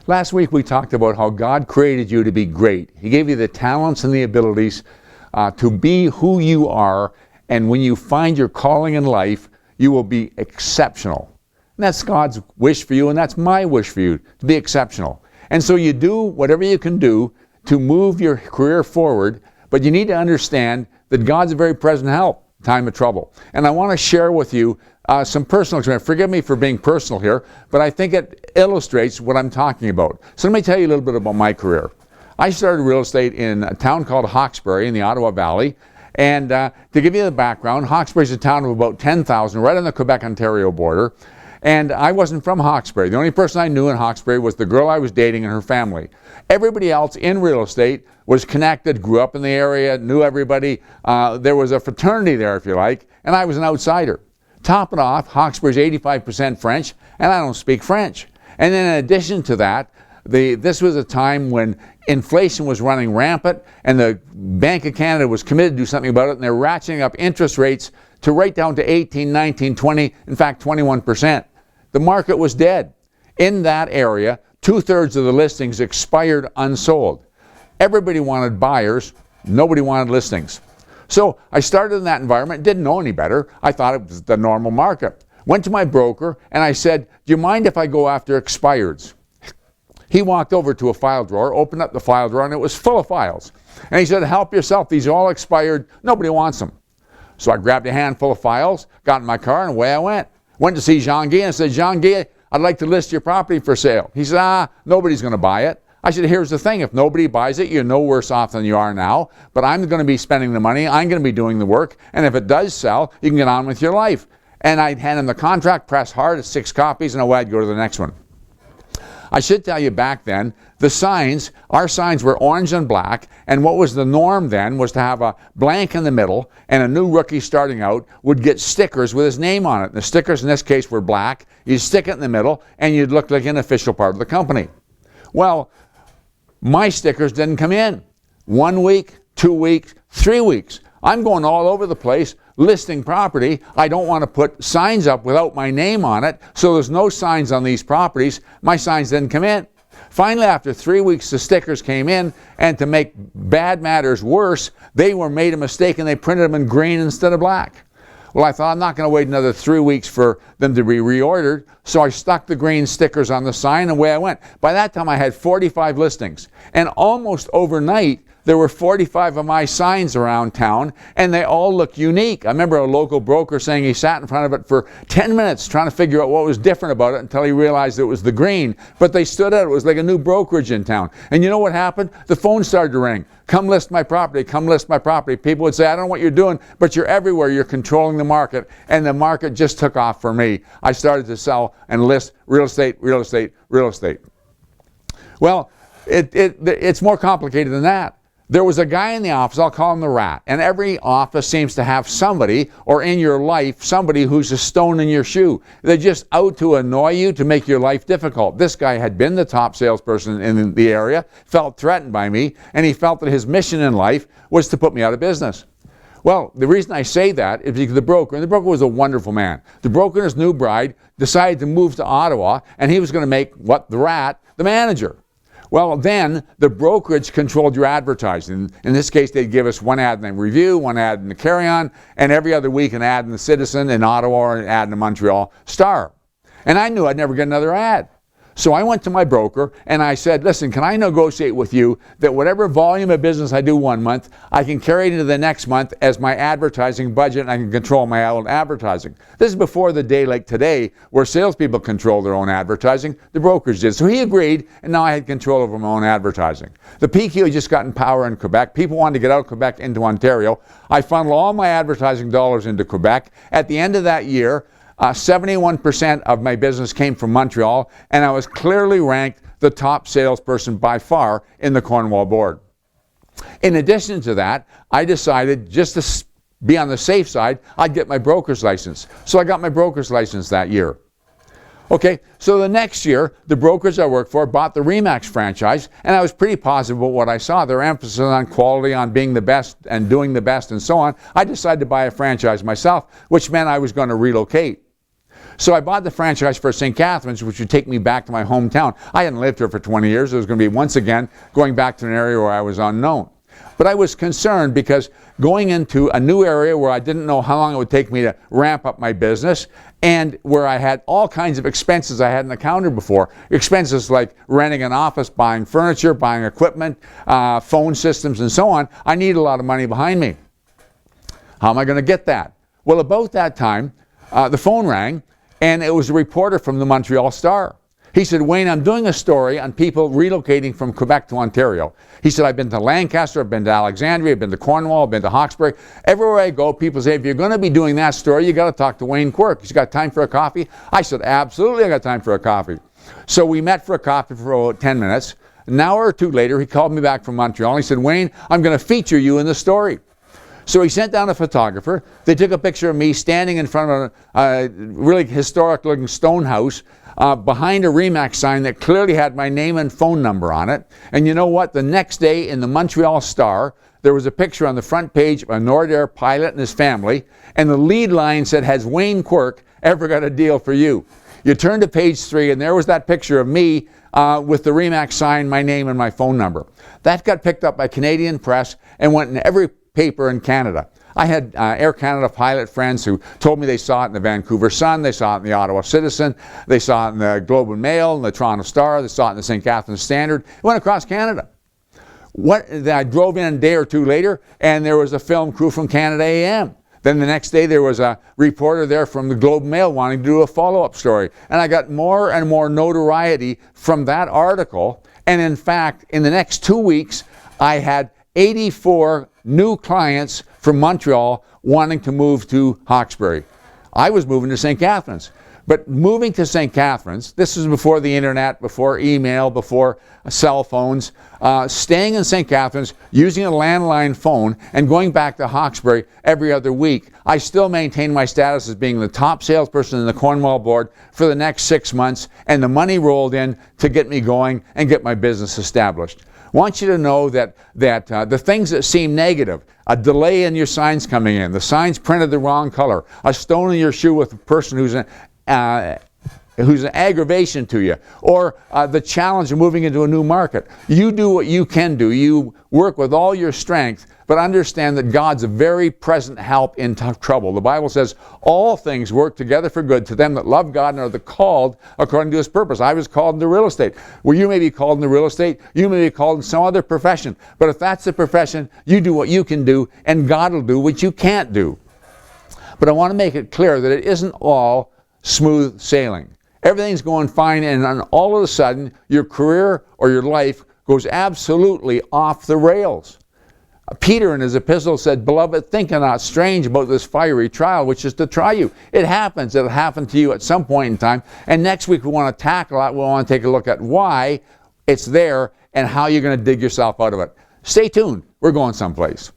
Last week we talked about how God created you to be great. He gave you the talents and the abilities to be who you are, and when you find your calling in life, you will be exceptional. And that's God's wish for you, and that's my wish for you, to be exceptional. And so you do whatever you can do to move your career forward, but you need to understand that God's a very present help in time of trouble. And I want to share with you some personal experience. Forgive me for being personal here, but I think it illustrates what I'm talking about. So let me tell you a little bit about my career. I started real estate in a town called Hawkesbury in the Ottawa Valley. And to give you the background, Hawkesbury is a town of about 10,000 right on the Quebec-Ontario border. And I wasn't from Hawkesbury. The only person I knew in Hawkesbury was the girl I was dating and her family. Everybody else in real estate was connected, grew up in the area, knew everybody. There was a fraternity there, if you like, and I was an outsider. Top it off, Hawkesbury's 85% French, and I don't speak French. And then in addition to that, this was a time when inflation was running rampant, and the Bank of Canada was committed to do something about it, and they're ratcheting up interest rates to right down to 18, 19, 20, in fact 21%. The market was dead. In that area, 2/3 of the listings expired unsold. Everybody wanted buyers, nobody wanted listings. So I started in that environment, didn't know any better. I thought it was the normal market. Went to my broker and I said, do you mind if I go after expireds? He walked over to a file drawer, opened up the file drawer, and it was full of files. And he said, help yourself, these are all expired, nobody wants them. So I grabbed a handful of files, got in my car, and away I went. Went to see Jean-Guy and said, Jean-Guy, I'd like to list your property for sale. He said, nobody's going to buy it. I said, here's the thing, if nobody buys it, you're no worse off than you are now, but I'm going to be spending the money, I'm going to be doing the work, and if it does sell, you can get on with your life. And I'd hand him the contract, press hard, 6 copies, and away I'd go to the next one. I should tell you back then, the signs, our signs were orange and black, and what was the norm then was to have a blank in the middle, and a new rookie starting out would get stickers with his name on it. The stickers in this case were black. You'd stick it in the middle, and you'd look like an official part of the company. Well, my stickers didn't come in. 1 week, 2 weeks, 3 weeks. I'm going all over the place listing property. I don't want to put signs up without my name on it, so there's no signs on these properties. My signs didn't come in. Finally, after 3 weeks, the stickers came in, and to make bad matters worse, they made a mistake and they printed them in green instead of black. Well, I thought I'm not going to wait another 3 weeks for them to be reordered, so I stuck the green stickers on the sign, and away I went. By that time, I had 45 listings, and almost overnight, there were 45 of my signs around town, and they all look unique. I remember a local broker saying he sat in front of it for 10 minutes trying to figure out what was different about it until he realized it was the green. But they stood out. It was like a new brokerage in town. And you know what happened? The phone started to ring. Come list my property. Come list my property. People would say, I don't know what you're doing, but you're everywhere. You're controlling the market. And the market just took off for me. I started to sell and list real estate, real estate, real estate. Well, it's more complicated than that. There was a guy in the office, I'll call him the rat, and every office seems to have somebody, or in your life, somebody who's a stone in your shoe. They're just out to annoy you, to make your life difficult. This guy had been the top salesperson in the area, felt threatened by me, and he felt that his mission in life was to put me out of business. Well, the reason I say that is because the broker was a wonderful man. The broker and his new bride decided to move to Ottawa, and he was going to make, the rat, the manager. Well, then the brokerage controlled your advertising. In this case, they'd give us one ad in the Review, one ad in the Carry-On, and every other week an ad in the Citizen in Ottawa or an ad in the Montreal Star. And I knew I'd never get another ad. So I went to my broker and I said, listen, can I negotiate with you that whatever volume of business I do 1 month, I can carry it into the next month as my advertising budget, and I can control my own advertising. This is before the day like today where salespeople control their own advertising. The brokers did. So he agreed, and now I had control over my own advertising. The PQ had just gotten power in Quebec. People wanted to get out of Quebec into Ontario. I funneled all my advertising dollars into Quebec. At the end of that year, 71% of my business came from Montreal, and I was clearly ranked the top salesperson by far in the Cornwall board. In addition to that, I decided just to be on the safe side, I'd get my broker's license. So I got my broker's license that year. Okay, so the next year, the brokers I worked for bought the RE/MAX franchise, and I was pretty positive about what I saw. Their emphasis on quality, on being the best and doing the best and so on. I decided to buy a franchise myself, which meant I was going to relocate. So I bought the franchise for St. Catharines, which would take me back to my hometown. I hadn't lived here for 20 years. It was going to be once again going back to an area where I was unknown. But I was concerned because going into a new area where I didn't know how long it would take me to ramp up my business, and where I had all kinds of expenses I hadn't accounted before. Expenses like renting an office, buying furniture, buying equipment, phone systems, and so on. I need a lot of money behind me. How am I going to get that? Well, about that time, the phone rang, and it was a reporter from the Montreal Star. He said, Wayne, I'm doing a story on people relocating from Quebec to Ontario. He said, I've been to Lancaster, I've been to Alexandria, I've been to Cornwall, I've been to Hawkesbury. Everywhere I go, people say, if you're going to be doing that story, you got to talk to Wayne Quirk. He's got time for a coffee? I said, absolutely, I got time for a coffee. So we met for a coffee for about 10 minutes. An hour or two later, he called me back from Montreal. He said, Wayne, I'm going to feature you in the story. So he sent down a photographer. They took a picture of me standing in front of a really historic-looking stone house behind a Remax sign that clearly had my name and phone number on it. And you know what? The next day in the Montreal Star, there was a picture on the front page of a Nordair pilot and his family, and the lead line said, has Wayne Quirk ever got a deal for you? You turn to page 3, and there was that picture of me with the Remax sign, my name, and my phone number. That got picked up by Canadian press and went in every paper in Canada. I had Air Canada pilot friends who told me they saw it in the Vancouver Sun, they saw it in the Ottawa Citizen, they saw it in the Globe and Mail, in the Toronto Star, they saw it in the St. Catharines Standard. It went across Canada. I drove in a day or two later, and there was a film crew from Canada AM. Then the next day there was a reporter there from the Globe and Mail wanting to do a follow-up story. And I got more and more notoriety from that article. And in fact, in the next 2 weeks, I had 84 new clients from Montreal wanting to move to Hawkesbury. I was moving to St. Catharines. But moving to St. Catharines, this was before the internet, before email, before cell phones, staying in St. Catharines, using a landline phone, and going back to Hawkesbury every other week, I still maintained my status as being the top salesperson in the Cornwall board for the next 6 months, and the money rolled in to get me going and get my business established. I want you to know that the things that seem negative, a delay in your signs coming in, the signs printed the wrong color, a stone in your shoe with a person who's an aggravation to you, or the challenge of moving into a new market. You do what you can do. You work with all your strength, but understand that God's a very present help in tough trouble. The Bible says all things work together for good to them that love God and are the called according to His purpose. I was called into real estate. Well, you may be called into real estate. You may be called in some other profession. But if that's the profession, you do what you can do, and God will do what you can't do. But I want to make it clear that it isn't all smooth sailing. Everything's going fine, and then all of a sudden, your career or your life goes absolutely off the rails. Peter in his epistle said, Beloved, think not strange about this fiery trial, which is to try you. It happens. It'll happen to you at some point in time. And next week we want to tackle it. We want to take a look at why it's there and how you're going to dig yourself out of it. Stay tuned. We're going someplace.